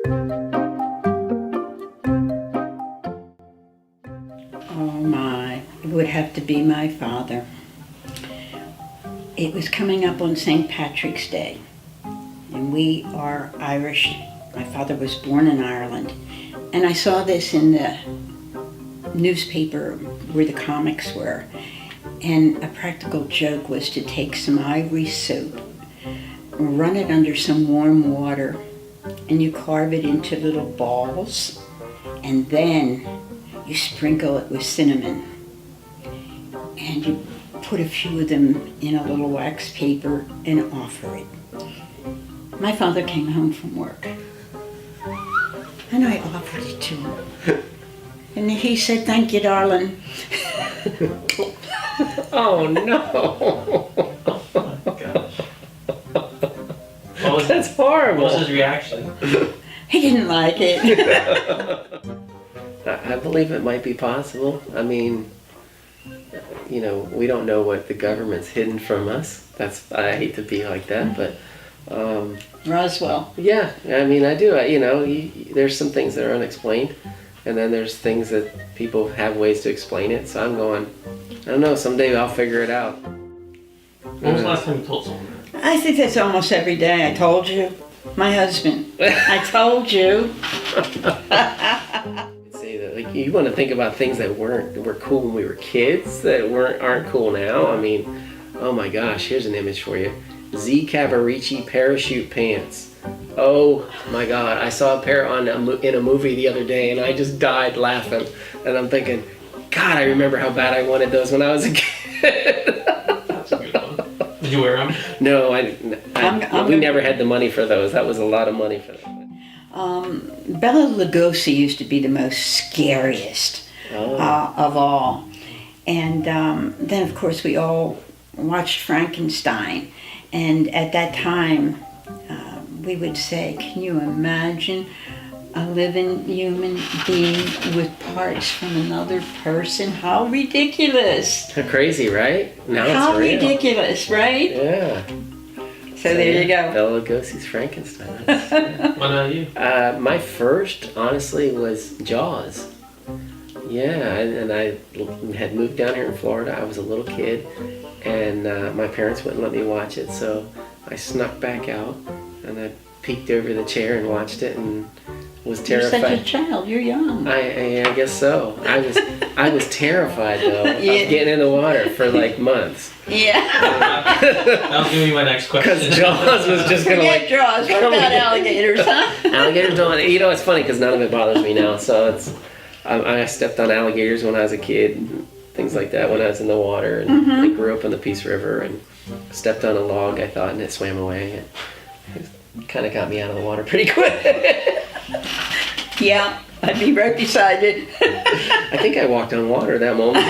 Oh my, it would have to be my father. It was coming up on St. Patrick's Day, and we are Irish. My father was born in Ireland, and I saw this in the newspaper where the comics were, and a practical joke was to take some ivory soap, run it under some warm water, and you carve it into little balls, and then you sprinkle it with cinnamon, and you put a few of them in a little wax paper and offer it. My father came home from work, and I offered it to him. And he said, "Thank you, darling." Oh no! Oh my gosh. That's horrible. What was his reaction? He didn't like it. I believe it might be possible. I mean, you know, we don't know what the government's hidden from us. I hate to be like that, but Roswell. yeah, I mean, I do. There's some things that are unexplained, and then there's things that people have ways to explain it. So I'm going, I don't know, someday I'll figure it out. When was the last time you told someone that? I think that's almost every day. I told you. My husband. I told you. Say that, like, you want to think about things that were cool when we were kids that aren't cool now. I mean, oh my gosh, here's an image for you. Z Cavarici parachute pants. Oh my God, I saw a pair in a movie the other day, and I just died laughing. And I'm thinking, God, I remember how bad I wanted those when I was a kid. That's a good one. Did you wear them? No, we never had the money for those. That was a lot of money for them. Bela Lugosi used to be the most scariest of all. And then, of course, we all watched Frankenstein. And at that time, we would say, can you imagine a living human being with parts from another person? How ridiculous. Crazy, right? Now How it's real. ridiculous, right? Yeah. So there you go. Bela Lugosi's Frankenstein. Yeah. What about you? My first, honestly, was Jaws. Yeah, and I had moved down here in Florida. I was a little kid, and my parents wouldn't let me watch it, so I snuck back out, and I peeked over the chair and watched it, and was terrified. You're such a child. You're young. I guess so. I was terrified though of getting in the water for like months. Yeah. That was gonna be my next question. Because Jaws was just gonna Forget like. Jaws. What about alligators, huh? Alligators don't. You know, it's funny because none of it bothers me now. So it's. I stepped on alligators when I was a kid, and things like that when I was in the water, and I grew up on the Peace River and stepped on a log, I thought, and it swam away. It kind of got me out of the water pretty quick. Yeah, I'd be right beside it. I think I walked on water that moment.